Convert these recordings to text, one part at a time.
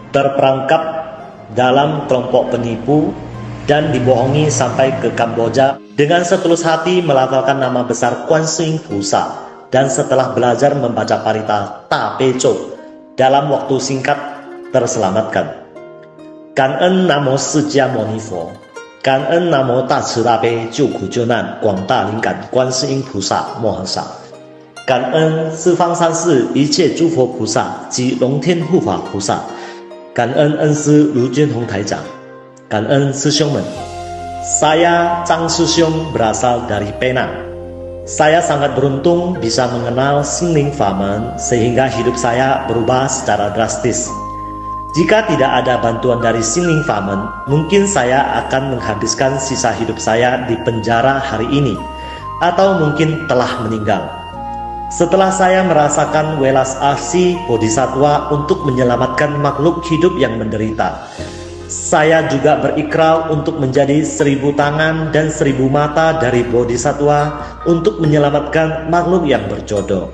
terperangkap dalam kelompok penipu dan dibohongi sampai ke Kamboja dengan setulus hati melafalkan nama besar Quan Sing Pusa, dan setelah belajar membaca parita Ta Pe Chou dalam waktu singkat terselamatkan. Cảm ơn Nam Mô Sư Gia Mô Ni Phật, cảm ơn Nam Mô Đại慈大悲救苦救难广大灵感观世音菩萨摩诃萨，感恩四方三世一切诸佛菩萨及龙天护法菩萨，感恩恩师卢军宏台长，感恩师兄们。Saya Chang师兄 berasal dari Penang. Saya sangat beruntung bisa mengenal Xingling Famen sehingga hidup saya berubah secara drastis. Jika tidak ada bantuan dari Xingling Famen, mungkin saya akan menghabiskan sisa hidup saya di penjara hari ini, atau mungkin telah meninggal. Setelah saya merasakan welas asih Bodhisattva untuk menyelamatkan makhluk hidup yang menderita, saya juga berikrar untuk menjadi 1000 tangan dan 1000 mata dari Bodhisattva untuk menyelamatkan makhluk yang berjodoh.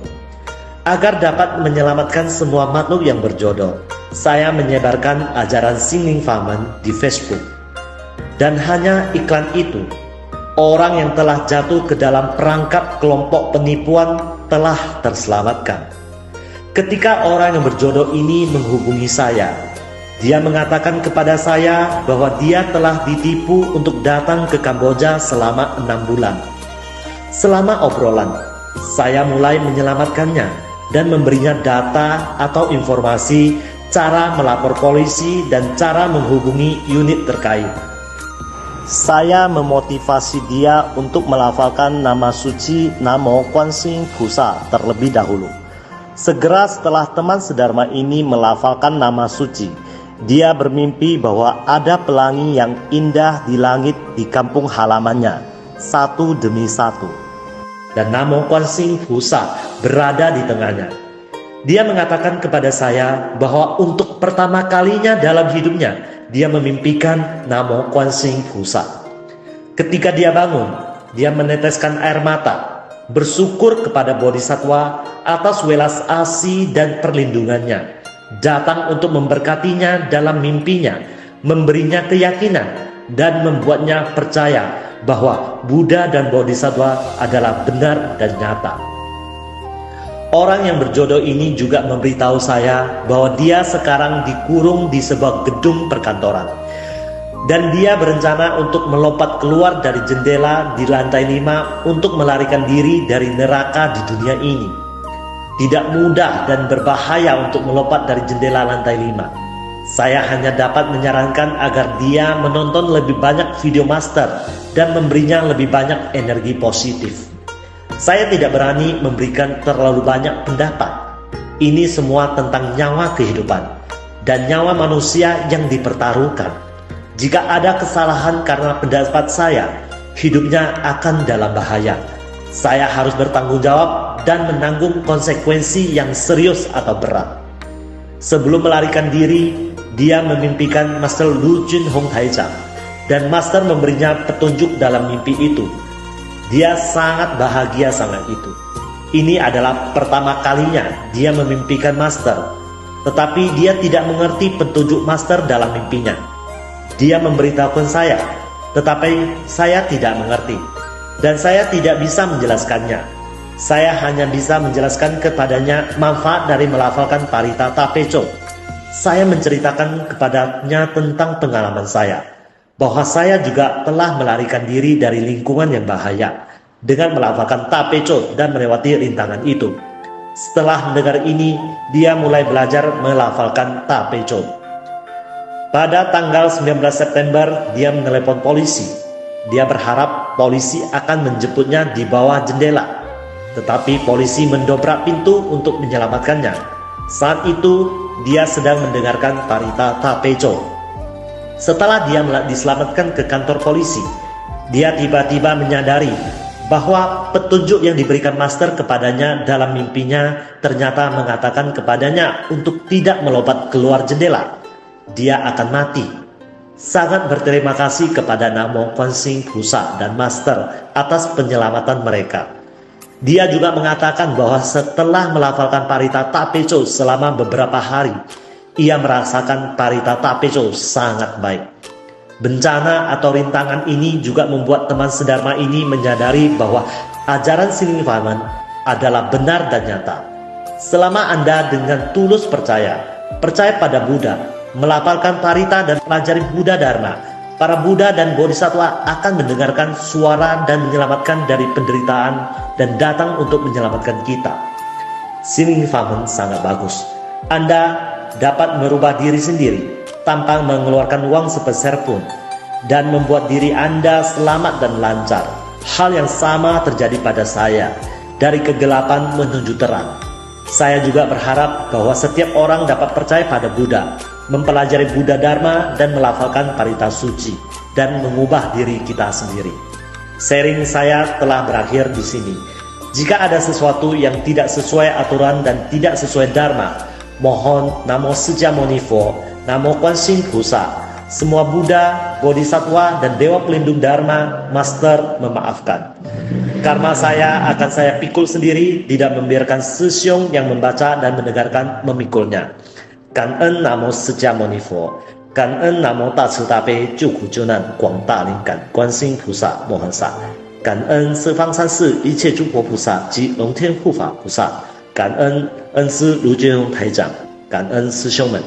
Agar dapat menyelamatkan semua makhluk yang berjodoh, saya menyebarkan ajaran Xingling Famen di Facebook. Dan hanya iklan itu, orang yang telah jatuh ke dalam perangkap kelompok penipuan telah terselamatkan. Ketika orang yang berjodoh ini menghubungi saya, dia mengatakan kepada saya bahwa dia telah ditipu untuk datang ke Kamboja selama 6 bulan. Selama obrolan, saya mulai menyelamatkannya dan memberinya data atau informasi cara melapor polisi dan cara menghubungi unit terkait. Saya memotivasi dia untuk melafalkan nama suci Namo Quan Sing Pusa terlebih dahulu. Segera setelah teman sedharma ini melafalkan nama suci, dia bermimpi bahwa ada pelangi yang indah di langit di kampung halamannya, satu demi satu. Dan Namo Quan Sing Pusa berada di tengahnya. Dia mengatakan kepada saya bahwa untuk pertama kalinya dalam hidupnya, dia memimpikan Namo Quan Sing Pusa. Ketika dia bangun, dia meneteskan air mata, bersyukur kepada Bodhisattva atas welas asih dan perlindungannya, datang untuk memberkatinya dalam mimpinya, memberinya keyakinan, dan membuatnya percaya bahwa Buddha dan Bodhisattva adalah benar dan nyata. Orang yang berjodoh ini juga memberitahu saya bahwa dia sekarang dikurung di sebuah gedung perkantoran, dan dia berencana untuk melompat keluar dari jendela di lantai 5 untuk melarikan diri dari neraka di dunia ini. Tidak mudah dan berbahaya untuk melompat dari jendela lantai 5. Saya hanya dapat menyarankan agar dia menonton lebih banyak video master dan memberinya lebih banyak energi positif. Saya tidak berani memberikan terlalu banyak pendapat. Ini semua tentang nyawa kehidupan dan nyawa manusia yang dipertaruhkan. Jika ada kesalahan karena pendapat saya, hidupnya akan dalam bahaya. Saya harus bertanggung jawab dan menanggung konsekuensi yang serius atau berat. Sebelum melarikan diri, dia memimpikan Master Lu Jun Hong Taicang, dan Master memberinya petunjuk dalam mimpi itu. Dia sangat bahagia sama itu. Ini adalah pertama kalinya dia memimpikan Master, tetapi dia tidak mengerti petunjuk Master dalam mimpinya. Dia memberitahukan saya, tetapi saya tidak mengerti, dan saya tidak bisa menjelaskannya. Saya hanya bisa menjelaskan kepadanya manfaat dari melafalkan parita Ta Pe Chou. Saya menceritakan kepadanya tentang pengalaman saya, bahwa saya juga telah melarikan diri dari lingkungan yang bahaya dengan melafalkan Ta Pe Chou dan melewati rintangan itu. Setelah mendengar ini, dia mulai belajar melafalkan Ta Pe Chou. Pada tanggal 19 September, dia menelepon polisi. Dia berharap polisi akan menjemputnya di bawah jendela. Tetapi polisi mendobrak pintu untuk menyelamatkannya. Saat itu, dia sedang mendengarkan parita Ta Pe Chou. Setelah dia diselamatkan ke kantor polisi, dia tiba-tiba menyadari bahwa petunjuk yang diberikan Master kepadanya dalam mimpinya ternyata mengatakan kepadanya untuk tidak melompat keluar jendela. Dia akan mati. Sangat berterima kasih kepada Namo Quan Sing Pusa dan Master atas penyelamatan mereka. Dia juga mengatakan bahwa setelah melafalkan parita Ta Pe Chou selama beberapa hari, ia merasakan Parita Tapejo sangat baik. Bencana atau rintangan ini juga membuat teman sedharma ini menyadari bahwa ajaran Siningfarman adalah benar dan nyata. Selama Anda dengan tulus percaya pada Buddha, melafalkan Parita dan pelajari Buddha Dharma, para Buddha dan Bodhisattva akan mendengarkan suara dan menyelamatkan dari penderitaan dan datang untuk menyelamatkan kita. Siningfarman sangat bagus. Anda dapat merubah diri sendiri tanpa mengeluarkan uang sepeser pun dan membuat diri Anda selamat dan lancar. Hal yang sama terjadi pada saya, dari kegelapan menuju terang. Saya juga berharap bahwa setiap orang dapat percaya pada Buddha, mempelajari Buddha Dharma dan melafalkan Parita Suci dan mengubah diri kita sendiri. Sharing saya telah berakhir di sini. Jika ada sesuatu yang tidak sesuai aturan dan tidak sesuai Dharma, mohon Namo Sejamonivo, Namo Kwansin Pusa, semua Buddha, Bodhisattva, dan Dewa Pelindung Dharma, Master memaafkan. Karma saya akan saya pikul sendiri, tidak membiarkan Sisyong yang membaca dan mendengarkan memikulnya. Kan'en Namo Sejamonivo, Kan'en Namo Dacitape Jukujunan Guang Dalingan Kwansin Pusa Mohansa, Kan'en 四方三世一切诸佛菩萨及龙天护法菩萨，感恩恩师卢俊宏台长，感恩师兄们。